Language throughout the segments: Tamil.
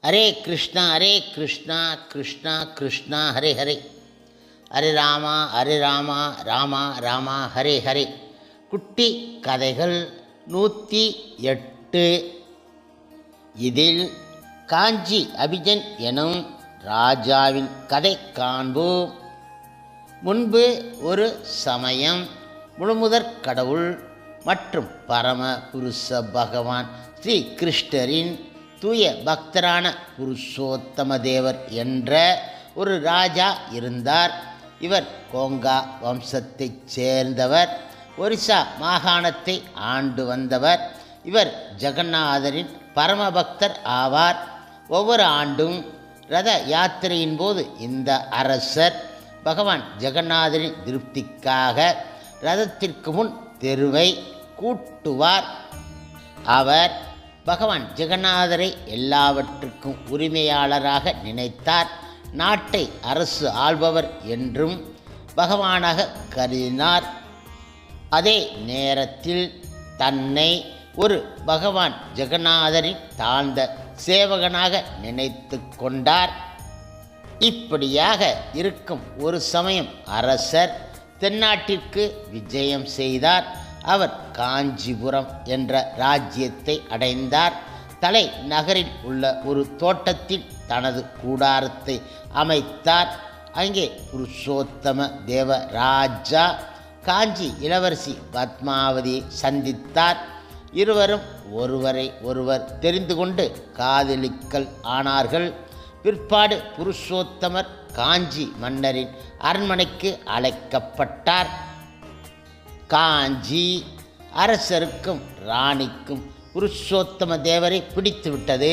ஹரே கிருஷ்ணா கிருஷ்ணா கிருஷ்ணா ஹரே ஹரே, ஹரே ராமா ராமா ராமா ஹரே ஹரே. குட்டி கதைகள் 108. இதில் காஞ்சி அபிஜன் எனும் ராஜாவின் கதை காண்போம். முன்பு ஒரு சமயம் முழுமுதற் கடவுள் மற்றும் பரம புருஷ பகவான் ஸ்ரீ கிருஷ்ணரின் தூய பக்தரான புருஷோத்தம தேவர் என்ற ஒரு ராஜா இருந்தார். இவர் கோங்கா வம்சத்தைச் சேர்ந்தவர். ஒரிசா மாகாணத்தை ஆண்டு வந்தவர். இவர் ஜெகநாதரின் பரமபக்தர் ஆவார். ஒவ்வொரு ஆண்டும் ரத யாத்திரையின் போது இந்த அரசர் பகவான் ஜெகநாதரின் திருப்திக்காக ரதத்திற்கு முன் தெருவை கூட்டுவார். அவர் பகவான் ஜெகநாதரை எல்லாவற்றுக்கும் உரிமையாளராக நினைத்தார். நாட்டை அரசு ஆள்பவர் என்றும் பகவானாக கருதினார். அதே நேரத்தில் தன்னை ஒரு பகவான் ஜெகநாதரின் தாழ்ந்த சேவகனாக நினைத்து கொண்டார். இப்படியாக இருக்கும் ஒரு சமயம் அரசர் தென்னாட்டிற்கு விஜயம் செய்தார். அவர் காஞ்சிபுரம் என்ற ராஜ்யத்தை அடைந்தார். தலை நகரில் உள்ள ஒரு தோட்டத்தில் தனது கூடாரத்தை அமைத்தார். அங்கே புருஷோத்தம தேவ ராஜா காஞ்சி இளவரசி பத்மாவதியை சந்தித்தார். இருவரும் ஒருவரை ஒருவர் தெரிந்து கொண்டு காதலிக்கல் ஆனார்கள். பிற்பாடு புருஷோத்தமர் காஞ்சி மன்னரின் அரண்மனைக்கு அழைக்கப்பட்டார். காஞ்சி அரசருக்கும் ராணிக்கும் புருஷோத்தம தேவரை பிடித்துவிட்டது.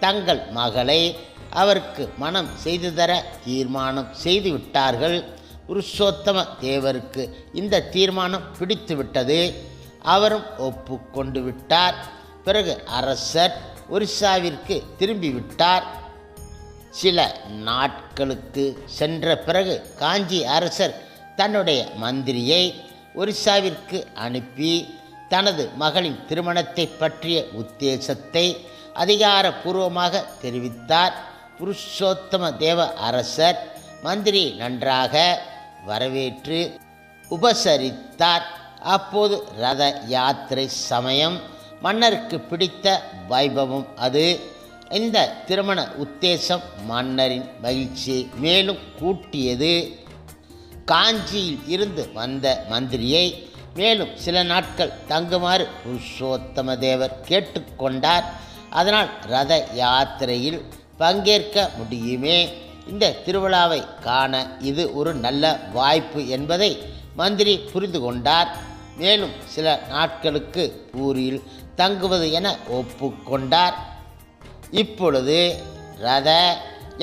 தங்கள் மகளை அவருக்கு மனம் செய்து தர தீர்மானம் செய்துவிட்டார்கள். புருஷோத்தம தேவருக்கு இந்த தீர்மானம் பிடித்துவிட்டது. அவரும் ஒப்புக்கொண்டு விட்டார். பிறகு அரசர் ஒரிசாவிற்கு திரும்பிவிட்டார். சில நாட்களுக்கு சென்ற பிறகு காஞ்சி அரசர் தன்னுடைய மந்திரியை ஒரிசாவிற்கு அனுப்பி தனது மகளின் திருமணத்தை பற்றிய உத்தேசத்தை அதிகாரபூர்வமாக தெரிவித்தார். புருஷோத்தம தேவ அரசர் மந்திரியை நன்றாக வரவேற்று உபசரித்தார். அப்போது ரத யாத்திரை சமயம். மன்னருக்கு பிடித்த வைபவம் அது. இந்த திருமண உத்தேசம் மன்னரின் மகிழ்ச்சியை மேலும் கூட்டியது. காஞ்சியில் இருந்து வந்த மந்திரியை மேலும் சில நாட்கள் தங்குமாறு புருஷோத்தம தேவர் கேட்டுக்கொண்டார். அதனால் ரத யாத்திரையில் பங்கேற்க முடியுமே. இந்த திருவிழாவை காண இது ஒரு நல்ல வாய்ப்பு என்பதை மந்திரி புரிந்து கொண்டார். மேலும் சில நாட்களுக்கு பூரியில் தங்குவது என ஒப்புக்கொண்டார். இப்பொழுது ரத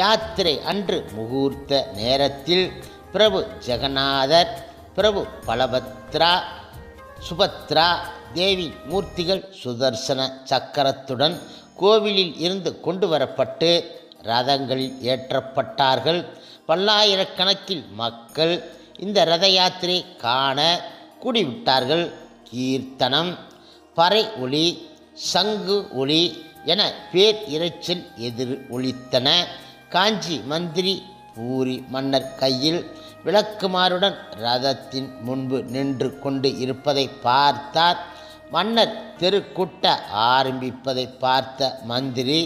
யாத்திரை அன்று முகூர்த்த நேரத்தில் பிரபு ஜெகநாதர், பிரபு பலபத்ரா, சுபத்ரா தேவி மூர்த்திகள் சுதர்சன சக்கரத்துடன் கோவிலில் இருந்து கொண்டு வரப்பட்டு ரதங்களில் ஏற்றப்பட்டார்கள். பல்லாயிரக்கணக்கில் மக்கள் இந்த ரத யாத்திரை காண கூடிவிட்டார்கள். கீர்த்தனம், பறை ஒலி, சங்கு ஒலி என பேர் இரைச்சல் எதிர் ஒலித்தன. காஞ்சி மந்திரி பூரி மன்னர் கையில் விளக்குமாறுடன் ரதத்தின் முன்பு நின்று கொண்டு இருப்பதை பார்த்தார். மன்னர் தெரு கூட்ட ஆரம்பிப்பதை பார்த்த மந்திரி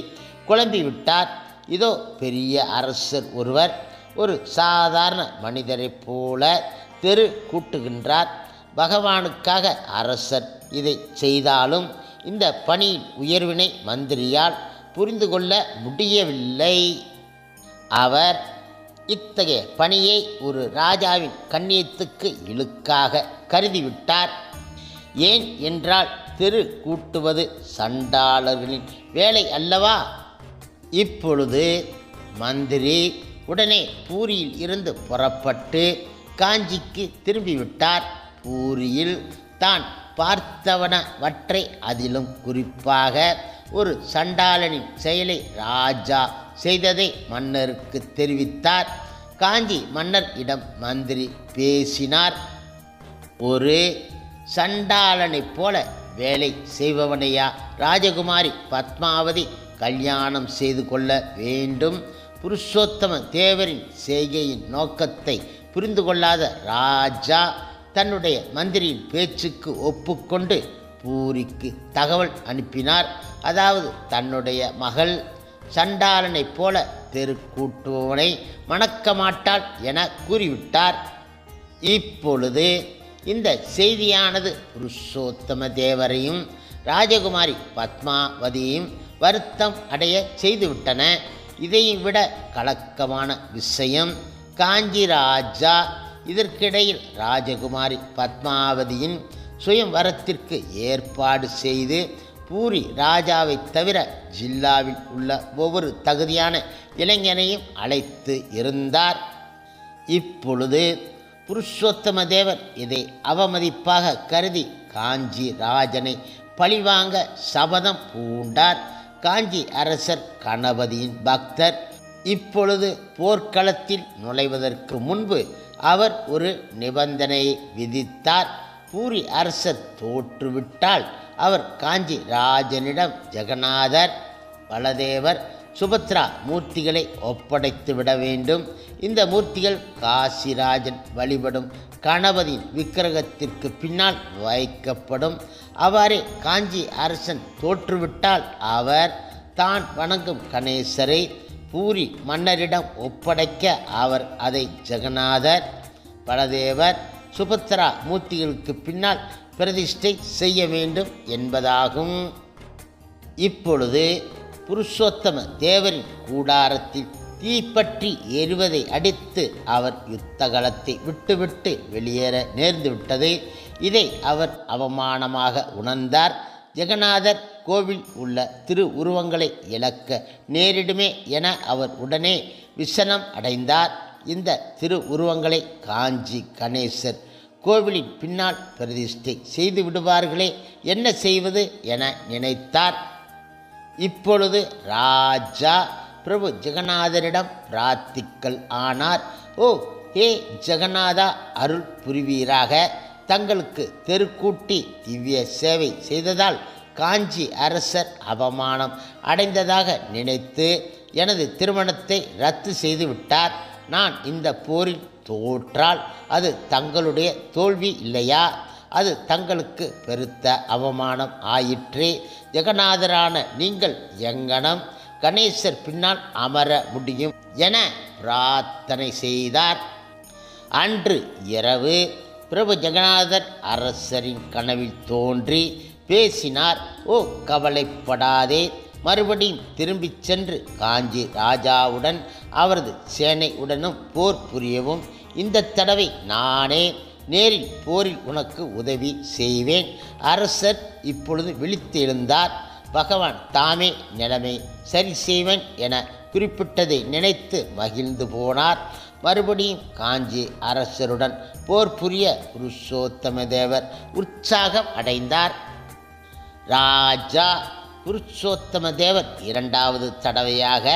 குழம்பிவிட்டார். இதோ பெரிய அரசர் ஒருவர் ஒரு சாதாரண மனிதரைப் போல தெரு கூட்டுகின்றார். பகவானுக்காக அரசர் இதை செய்தாலும் இந்த பணியின் உயர்வினை மந்திரியால் புரிந்து கொள்ள முடியவில்லை. அவர் இத்தகைய பணியை ஒரு ராஜாவின் கண்ணியத்துக்கு இழுக்காக கருதிவிட்டார். ஏன் என்றால் தெரு கூட்டுவது சண்டாளர்களின் வேலை அல்லவா? இப்பொழுது மந்திரி உடனே பூரியில் இருந்து புறப்பட்டு காஞ்சிக்கு திரும்பிவிட்டார். பூரியில் தான் பார்த்தவனவற்றை, அதிலும் குறிப்பாக ஒரு சண்டாளனின் செயலை ராஜா செய்ததை மன்னருக்கு தெரிவித்தார். காஞ்சி மன்னர் இடம் மந்திரி பேசினார். ஒரு சண்டாளனைப் போல வேலை செய்பவனையா ராஜகுமாரி பத்மாவதி கல்யாணம் செய்து கொள்ள வேண்டும். புருஷோத்தம தேவரின் செய்கையின் நோக்கத்தை புரிந்து கொள்ளாத ராஜா தன்னுடைய மந்திரியின் பேச்சுக்கு ஒப்புக்கொண்டு பூரிக்கு தகவல் அனுப்பினார். அதாவது தன்னுடைய மகள் சண்டாளனைப் போல தெருக்கூட்டுவனை மணக்க மாட்டாள் என கூறிவிட்டார். இப்பொழுது இந்த செய்தியானது புருஷோத்தம தேவரையும் ராஜகுமாரி பத்மாவதியையும் வருத்தம் அடைய செய்துவிட்டன. இதையும் விட கலக்கமான விஷயம் காஞ்சி ராஜா இதற்கிடையில் ராஜகுமாரி பத்மாவதியின் சுயம்வரத்திற்கு ஏற்பாடு செய்து பூரி ராஜாவை தவிர ஜில்லாவில் உள்ள ஒவ்வொரு தகுதியான இளைஞனையும் அழைத்து இருந்தார். இப்பொழுது புருஷோத்தம தேவர் இதை அவமதிப்பாக கருதி காஞ்சி ராஜனை பழிவாங்க சபதம் பூண்டார். காஞ்சி அரசர் கணபதியின் பக்தர். இப்பொழுது போர்க்களத்தில் நுழைவதற்கு முன்பு அவர் ஒரு நிபந்தனையை விதித்தார். பூரி அரசர் தோற்றுவிட்டால் அவர் காஞ்சி ராஜனிடம் ஜெகநாதர், பலதேவர், சுபத்ரா மூர்த்திகளை ஒப்படைத்து விட வேண்டும். இந்த மூர்த்திகள் காசிராஜன் வழிபடும் கணபதியின் விக்கிரகத்திற்கு பின்னால் வைக்கப்படும். அவ்வாறே காஞ்சி அரசன் தோற்றுவிட்டால் அவர் தான் வணங்கும் கணேசரை பூரி மன்னரிடம் ஒப்படைக்க அவர் அதை ஜெகநாதர், பலதேவர், சுபத்ரா மூர்த்திகளுக்கு பின்னால் பிரதிஷ்டை செய்ய வேண்டும் என்பதாகும். இப்பொழுது புருஷோத்தம தேவரின் கூடாரத்தில் தீப்பற்றி எரிவதை அடித்து அவர் யுத்தகலத்தை விட்டுவிட்டு வெளியேற நேர்ந்துவிட்டது. இதை அவர் அவமானமாக உணர்ந்தார். ஜெகநாதர் கோவில் உள்ள திரு உருவங்களை இழக்க நேரிடுமே என அவர் உடனே விசனம் அடைந்தார். இந்த திரு உருவங்களை காஞ்சி கணேசர் கோவிலின் பின்னால் பிரதிஷ்டை செய்து விடுவார்களே, என்ன செய்வது என நினைத்தார். இப்பொழுது ராஜா பிரபு ஜெகநாதரிடம் பிரார்த்திக்கல் ஆனார். ஓ ஹே ஜெகநாதா, அருள் புரிவீராக. தங்களுக்கு தெருக்கூட்டி திவ்ய சேவை செய்ததால் காஞ்சி அரசர் அவமானம் அடைந்ததாக நினைத்து எனது திருமணத்தை ரத்து செய்து விட்டார். நான் இந்த போரில் தோற்றால் அது தங்களுடைய தோல்வி இல்லையா? அது தங்களுக்கு பெருத்த அவமானம் ஆயிற்றே. ஜெகநாதரான நீங்கள் எங்கனம் கணேசர் பின்னால் அமர முடியும் என பிரார்த்தனை செய்தார். அன்று இரவு பிரபு ஜெகநாதர் அரசரின் கனவில் தோன்றி பேசினார். ஓ கவலைப்படாதே, மறுபடியும் திரும்பிச் சென்று காஞ்சி ராஜாவுடன் அவரது சேனையுடனும் போர் புரியவும் இந்த தடவை நானே நேரில் போரில் உனக்கு உதவி செய்வேன். அரசர் இப்பொழுது விழித்து எழுந்தார். பகவான் தாமே நிலைமை சரி செய்வேன் என குறிப்பிட்டதை நினைத்து மகிழ்ந்து போனார். மறுபடியும் காஞ்சி அரசருடன் போர் புரிய புருஷோத்தம தேவர் உற்சாகம் அடைந்தார். ராஜா புருஷோத்தம தேவர் இரண்டாவது தடவையாக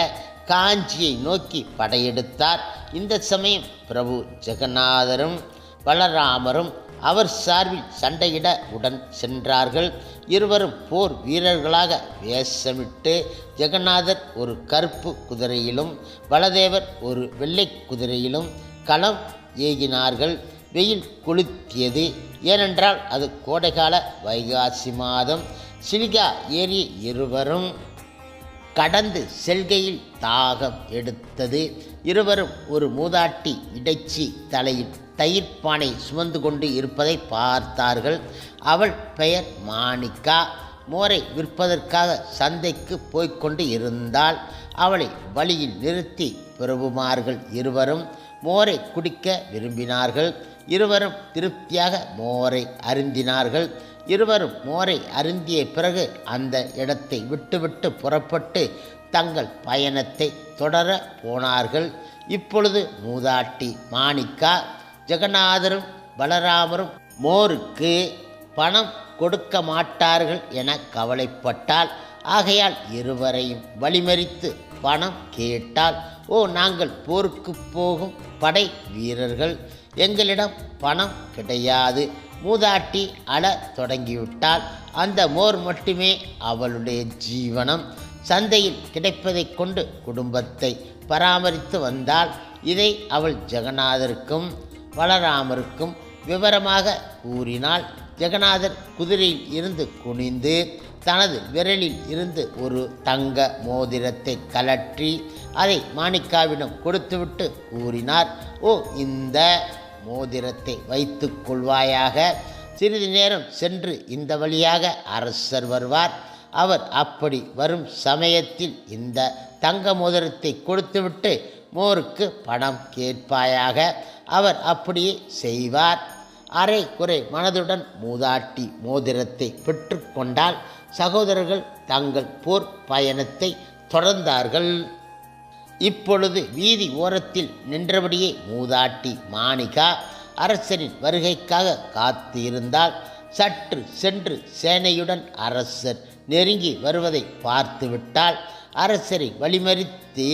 காஞ்சியை நோக்கி படையெடுத்தார். இந்த சமயம் பிரபு ஜெகநாதரும் பலராமரும் அவர் சார்பில் சண்டையிட உடன் சென்றார்கள். இருவரும் போர் வீரர்களாக வேஷமிட்டு ஜெகநாதர் ஒரு கருப்பு குதிரையிலும் பலதேவர் ஒரு வெள்ளை குதிரையிலும் களம் ஏகினார்கள். வெயில் கொளுத்தியது. ஏனென்றால் அது கோடைகால வைகாசி மாதம். சிலிகா ஏறி இருவரும் கடந்து செல்கையில் தாகம் எடுத்தது. இருவரும் ஒரு மூதாட்டி இடைச்சி தலையில் தயிர்ப்பானை சுமந்து கொண்டு இருப்பதை பார்த்தார்கள். அவள் பெயர் மாணிக்கா. மோரை விற்பதற்காக சந்தைக்கு போய்கொண்டு இருந்தால் அவளை வழியில் நிறுத்தி பிரபுமார்கள் இருவரும் மோரை குடிக்க விரும்பினார்கள். இருவரும் திருப்தியாக மோரை அருந்தினார்கள். இருவரும் மோரை அருந்திய பிறகு அந்த இடத்தை விட்டுவிட்டு புறப்பட்டு தங்கள் பயணத்தை தொடர போனார்கள். இப்பொழுது மூதாட்டி மாணிக்கா ஜெகநாதரும் பலராமரும் மோருக்கு பணம் கொடுக்க மாட்டார்கள் என கவலைப்பட்டாள். ஆகையால் இருவரையும் வழிமறித்து பணம் கேட்டால், ஓ நாங்கள் போருக்கு போகும் படை வீரர்கள், எங்களிடம் பணம் கிடையாது. மூதாட்டி அழ தொடங்கிவிட்டால் அந்த மோர் மட்டுமே அவளுடைய ஜீவனம். சந்தையில் கிடைப்பதைக் கொண்டு குடும்பத்தை பராமரித்து வந்தாள். இதை அவள் ஜெகநாதருக்கும் பலராமருக்கும் விவரமாக கூறினாள். ஜெகநாதர் குதிரையில் இருந்து குனிந்து தனது விரலில் இருந்து ஒரு தங்க மோதிரத்தை கலற்றி அதை மாணிக்காவிடம் கொடுத்துவிட்டு கூறினார், ஓ, இந்த மோதிரத்தை வைத்து கொள்வாயாக. சிறிது நேரம் சென்று இந்த வழியாக அரசர் வருவார். அவர் அப்படி வரும் சமயத்தில் இந்த தங்க மோதிரத்தை கொடுத்துவிட்டு மோருக்கு பணம் கேட்பாயாக. அவர் அப்படியே செய்வார். அரை குறை மனதுடன் மூதாட்டி மோதிரத்தை பெற்று கொண்டால் சகோதரர்கள் தங்கள் போர் பயணத்தை தொடர்ந்தார்கள். இப்பொழுது வீதி ஓரத்தில் நின்றபடியே மூதாட்டி மாணிகா அரசரின் வருகைக்காக காத்து இருந்தால். சற்று சென்று சேனையுடன் அரசர் நெருங்கி வருவதை பார்த்து விட்டால் அரசரை வழிமறித்து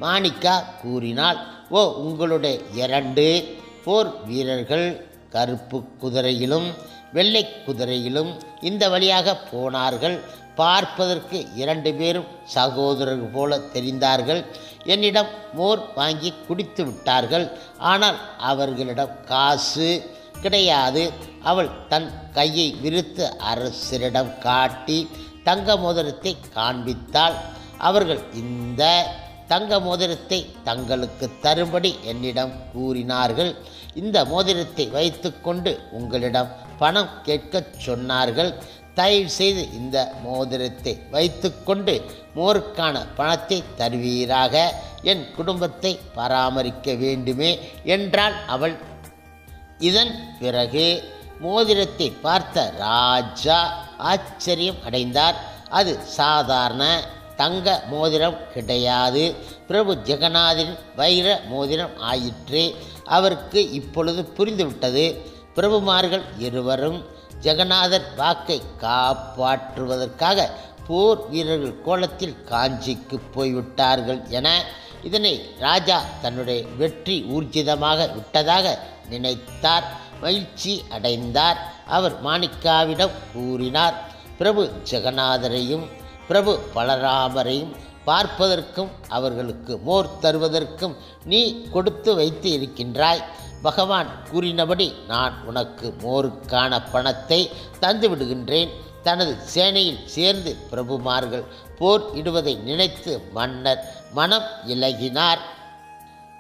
மாணிக்கா கூறினாள், ஓ, உங்களுடைய 2 போர் வீரர்கள் கருப்பு குதிரையிலும் வெள்ளை குதிரையிலும் இந்த வழியாக போனார்கள். பார்ப்பதற்கு 2 பேரும் சகோதரர்கள் போல தெரிந்தார்கள். என்னிடம் மோர் வாங்கி குடித்து விட்டார்கள். ஆனால் அவர்களிடம் காசு கிடையாது. அவள் தன் கையை விரித்து அரசரிடம் காட்டி தங்க மோதிரத்தை காண்பித்தாள். அவர்கள் இந்த தங்க மோதிரத்தை தங்களுக்கு தரும்படி என்னிடம் கூறினார்கள். இந்த மோதிரத்தை வைத்து கொண்டு உங்களிடம் பணம் கேட்கச் சொன்னார்கள். தயவு செய்து இந்த மோதிரத்தை வைத்து கொண்டு மோருக்கான பணத்தை தருவீராக. என் குடும்பத்தை பராமரிக்க வேண்டுமே என்றாள் அவள். இதன் பிறகு மோதிரத்தை பார்த்த ராஜா ஆச்சரியம் அடைந்தார். அது சாதாரண தங்க மோதிரம் கிடையாது, பிரபு ஜெகநாதரின் வைர மோதிரம் ஆயிற்று. அவருக்கு இப்பொழுது புரிந்துவிட்டது. பிரபுமார்கள் இருவரும் ஜெகநாதர் வாக்கை காப்பாற்றுவதற்காக போர் வீரர்கள் கோலத்தில் காஞ்சிக்கு போய்விட்டார்கள் என. இதனை ராஜா தன்னுடைய வெற்றி ஊர்ஜிதமாக விட்டதாக நினைத்தார். மகிழ்ச்சி அடைந்தார். அவர் மாணிக்காவிடம் கூறினார், பிரபு ஜெகநாதரையும் பிரபு பலராமரையும் பார்ப்பதற்கும் அவர்களுக்கு மோர் தருவதற்கும் நீ கொடுத்து வைத்து இருக்கின்றாய். பகவான் கூறினபடி நான் உனக்கு மோருக்கான பணத்தை தந்து விடுகின்றேன். தனது சேனையில் சேர்ந்து பிரபுமார்கள் போர் இடுவதை நினைத்து மன்னர் மனம் இலகினார்.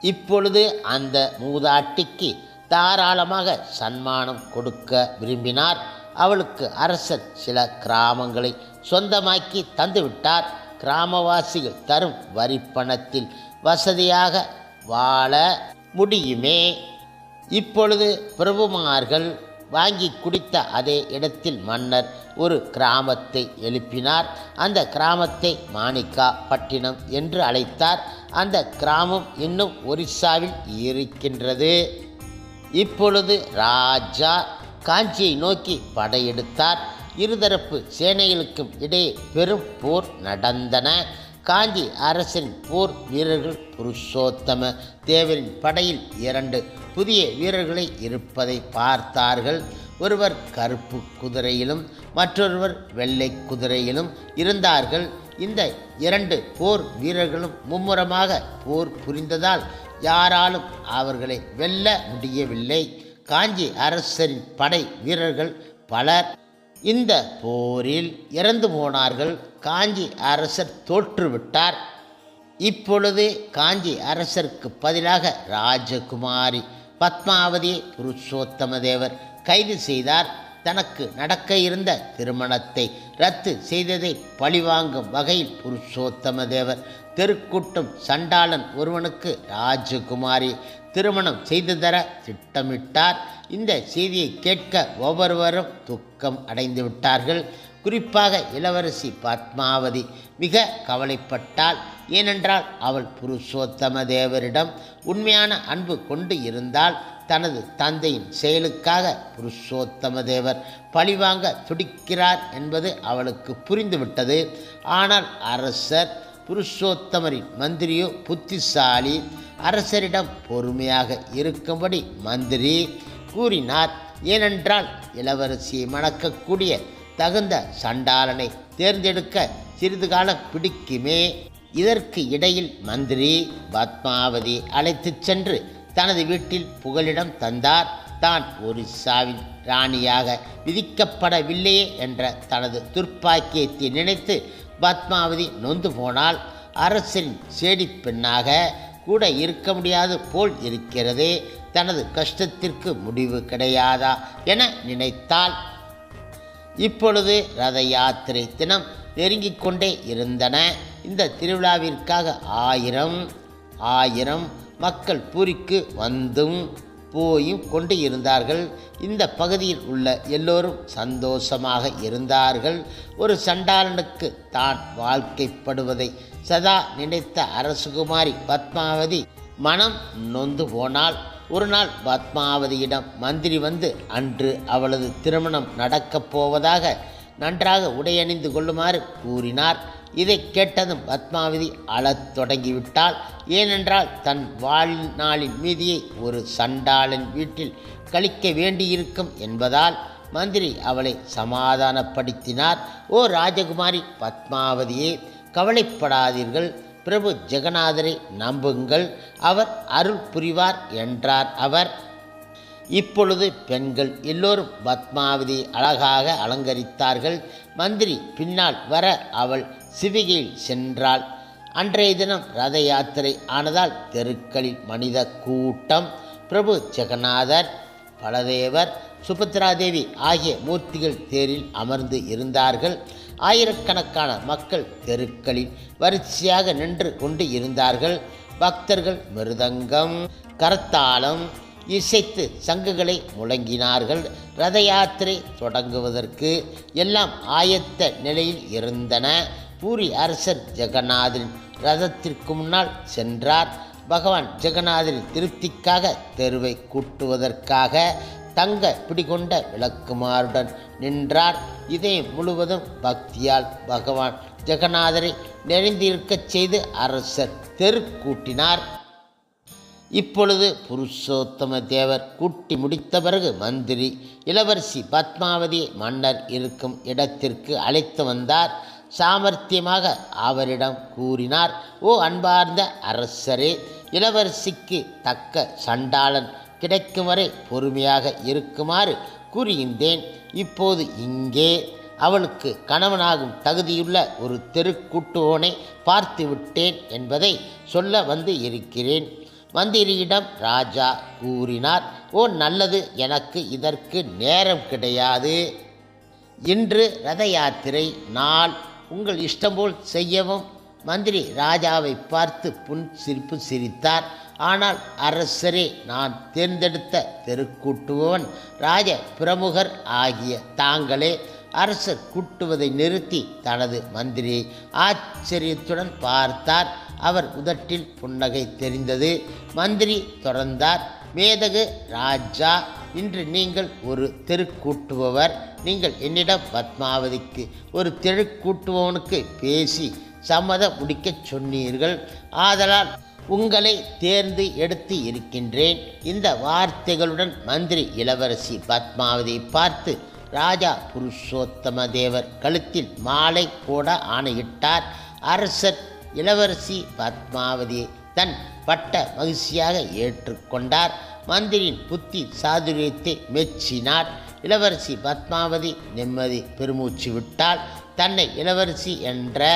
இப்பொழுது அந்த மூதாட்டிக்கு தாராளமாக சன்மானம் கொடுக்க விரும்பினார். அவளுக்கு அரசர் சில கிராமங்களை சொந்தமாக்கி தந்துவிட்டார். கிராமவாசிகள் தரும் வரிப்பணத்தில் வசதியாக வாழ முடியுமே. இப்பொழுது பிரபுமார்கள் வாங்கி குடித்த அதே இடத்தில் மன்னர் ஒரு கிராமத்தை எழுப்பினார். அந்த கிராமத்தை மாணிக்கா பட்டினம் என்று அழைத்தார். அந்த கிராமம் இன்னும் ஒரிசாவில் இருக்கின்றது. இப்பொழுது ராஜா காஞ்சியை நோக்கி படையெடுத்தார். இருதரப்பு சேனைகளுக்கும் இடையே பெரும் போர் நடந்தன. காஞ்சி அரசரின் போர் வீரர்கள் புருஷோத்தம தேவரின் படையில் 2 புதிய வீரர்களை இருப்பதை பார்த்தார்கள். ஒருவர் கருப்பு குதிரையிலும் மற்றொருவர் வெள்ளை குதிரையிலும் இருந்தார்கள். இந்த 2 போர் வீரர்களும் மும்முரமாக போர் புரிந்ததால் யாராலும் அவர்களை வெல்ல முடியவில்லை. காஞ்சி அரசரின் படை வீரர்கள் பலர் இந்த போரில் இறந்து போனார்கள். காஞ்சி அரசர் தோற்றுவிட்டார். இப்பொழுது காஞ்சி அரசருக்கு பதிலாக ராஜகுமாரி பத்மாவதியை புருஷோத்தம தேவர் கைது செய்தார். தனக்கு நடக்க இருந்த திருமணத்தை ரத்து செய்ததை பழிவாங்கும் வகையில் புருஷோத்தம தேவர் தெருக்கூட்டம் சண்டாளன் ஒருவனுக்கு ராஜகுமாரி திருமணம் செய்து தர திட்டமிட்டார். இந்த செய்தியை கேட்க ஒவ்வொருவரும் துக்கம் அடைந்து விட்டார்கள். குறிப்பாக இளவரசி பத்மாவதி மிக கவலைப்பட்டாள். ஏனென்றால் அவள் புருஷோத்தம தேவரிடம் உண்மையான அன்பு கொண்டு இருந்தால் தனது தந்தையின் செயலுக்காக புருஷோத்தம தேவர் பழிவாங்க துடிக்கிறார் என்பது அவளுக்கு புரிந்துவிட்டது. ஆனால் அரசர் புருஷோத்தமரின் மந்திரியோ புத்திசாலி. அரசரிடம் பொறுமையாக இருக்கும்படி மந்திரி கூறினார். ஏனென்றால் இளவரசியை மணக்கக்கூடிய தகுந்த சண்டாளனை தேர்ந்தெடுக்க சிறிது காலம் பிடிக்குமே. இதற்கு இடையில் மந்திரி பத்மாவதி அழைத்துச் சென்று தனது வீட்டில் புகலிடம் தந்தார். தான் ஒரிசாவின் ராணியாக விதிக்கப்படவில்லையே என்ற தனது துர்ப்பாக்கியத்தை நினைத்து பத்மாவதி நொந்து போனால், அரசரின் சேடி பெண்ணாக கூட இருக்க முடியாது போல் இருக்கிறதே, தனது கஷ்டத்திற்கு முடிவு கிடையாதா என நினைத்தாள். இப்பொழுது ரத யாத்திரை தினம் நெருங்கிக் கொண்டே இருந்தன. இந்த திருவிழாவிற்காக ஆயிரம் மக்கள் பூரிக்கு வந்தும் போயும் கொண்டு இருந்தார்கள். இந்த பகுதியில் உள்ள எல்லோரும் சந்தோஷமாக இருந்தார்கள். ஒரு சண்டாளனுக்கு தான் வாழ்க்கைப்படுவதை சதா நினைத்த அரசகுமாரி பத்மாவதி மனம் நொந்து போனால், ஒரு நாள் பத்மாவதியிடம் மந்திரி வந்து அன்று அவளது திருமணம் நடக்கப் போவதாக நன்றாக உடையணிந்து கொள்ளுமாறு கூறினார். இதை கேட்டதும் பத்மாவதி அழத் தொடங்கிவிட்டாள். ஏனென்றால் தன் வாழ்நாளின் மீதியை ஒரு சண்டாளன் வீட்டில் கழிக்க வேண்டியிருக்கும் என்பதால் மந்திரி அவளை சமாதானப்படுத்தினார். ஓ ராஜகுமாரி பத்மாவதியே, கவலைப்படாதீர்கள், பிரபு ஜெகநாதரை நம்புங்கள், அவர் அருள் புரிவார் என்றார் அவர். இப்பொழுது பெண்கள் எல்லோரும் பத்மாவதியை அழகாக அலங்கரித்தார்கள். மந்திரி பின்னால் வர அவள் சிவிகையில் சென்றாள். அன்றைய தினம் ரத யாத்திரை ஆனதால் தெருக்களில் மனித கூட்டம். பிரபு ஜெகநாதர், பலதேவர், சுபத்ராதேவி ஆகிய மூர்த்திகள் தேரில் அமர்ந்து இருந்தார்கள். ஆயிரக்கணக்கான மக்கள் தெருக்களில் வரிசையாக நின்று கொண்டு இருந்தார்கள். பக்தர்கள் மிருதங்கம், கரத்தாளம் இசைத்து சங்குகளை முழங்கினார்கள். ரத யாத்திரை தொடங்குவதற்கு எல்லாம் ஆயத்த நிலையில் இருந்தன. பூரி அரசர் ஜெகநாதரின் ரதத்திற்கு முன்னால் சென்றார். பகவான் ஜெகநாதரின் திருப்திக்காக தெருவை கூட்டுவதற்காக தங்க பிடிகொண்ட விளக்குமாறுடன் நின்றார். இதயம் முழுவதும் பக்தியால் பகவான் ஜெகநாதரை நிறைந்திருக்கச் செய்து அரசர் தெரு கூட்டினார். இப்பொழுது புருஷோத்தம தேவர் கூட்டி முடித்த பிறகு மந்திரி இளவரசி பத்மாவதியை மன்னர் இருக்கும் இடத்திற்கு அழைத்து வந்தார். சாமர்த்தியமாக அவரிடம் கூறினார், ஓ அன்பார்ந்த அரசரே, இளவரசிக்கு தக்க சண்டாளன் கிடைக்கும் வரை பொறுமையாக இருக்குமாறு கூறுகின்றேன். இப்போது இங்கே அவளுக்கு கணவனாகும் தகுதியுள்ள ஒரு தெருக்கூட்டுவோனை பார்த்து விட்டேன் என்பதை சொல்ல வந்து இருக்கிறேன். மந்திரியிடம் ராஜா கூறினார், ஓ நல்லது, எனக்கு இதற்கு நேரம் கிடையாது. இன்று ரத யாத்திரை நாள், உங்கள் இஷ்டம்போல் செய்யவும். மந்திரி ராஜாவை பார்த்து சிரிப்பு சிரித்தார். ஆனால் அரசரே, நான் தேர்ந்தெடுத்த தெருக்கூட்டுபவன் ராஜ பிரமுகர் ஆகிய தாங்களே. அரசர் கூட்டுவதை நிறுத்தி தனது மந்திரியை ஆச்சரியத்துடன் பார்த்தார். அவர் உதட்டில் புன்னகை தெரிந்தது. மந்திரி தொடர்ந்தார், மேதகு ராஜா, இன்று நீங்கள் ஒரு தெருக்கூட்டுபவர். நீங்கள் என்னிடம் பத்மாவதிக்கு ஒரு தெருக்கூட்டுபவனுக்கு பேசி சம்மதம் முடிக்கச் சொன்னீர்கள். ஆதலால் உங்களை தேர்ந்து எடுத்து இருக்கின்றேன். இந்த வார்த்தைகளுடன் மந்திரி இளவரசி பத்மாவதியை பார்த்து ராஜா புருஷோத்தம தேவர் கழுத்தில் மாலை போட ஆணையிட்டார். அரசர் இளவரசி பத்மாவதியை தன் பட்ட மகிழ்ச்சியாக ஏற்றுக்கொண்டார். மந்திரியின் புத்தி சாதுரியத்தை மெச்சினார். இளவரசி பத்மாவதி நிம்மதி பெருமூச்சு விட்டால். தன்னை இளவரசி என்ற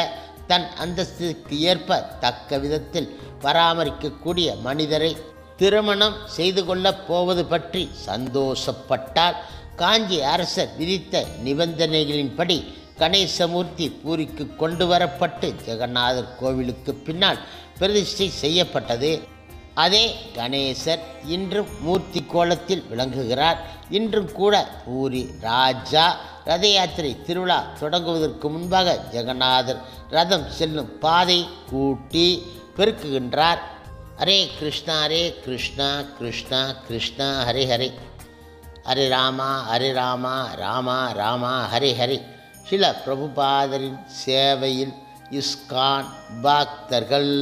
தன் அந்தஸ்துக்கு ஏற்ப தக்க விதத்தில் பராமரிக்கக்கூடிய மனிதரை திருமணம் செய்து கொள்ளப் போவது பற்றி சந்தோஷப்பட்டால். காஞ்சி அரசர் விதித்த நிபந்தனைகளின்படி கணேசமூர்த்தி பூரிக்கு கொண்டு வரப்பட்டு ஜெகநாதர் கோவிலுக்கு பின்னால் பிரதிஷ்டை செய்யப்பட்டது. அதே கணேசர் இன்றும் மூர்த்தி கோலத்தில் விளங்குகிறார். இன்றும் கூட பூரி ராஜா ரத யாத்திரை திருவிழா தொடங்குவதற்கு முன்பாக ஜெகநாதர் ரதம் செல்லும் பாதை கூட்டி பெருக்குகின்றார். ஹரே கிருஷ்ணா ஹரே கிருஷ்ணா கிருஷ்ணா கிருஷ்ணா ஹரே ஹரே, ஹரே ராமா ஹரே ராமா ராமா ராமா ஹரே ஹரே. சில பிரபுபாதரின் சேவையில் இஸ்கான் பக்தர்கள்.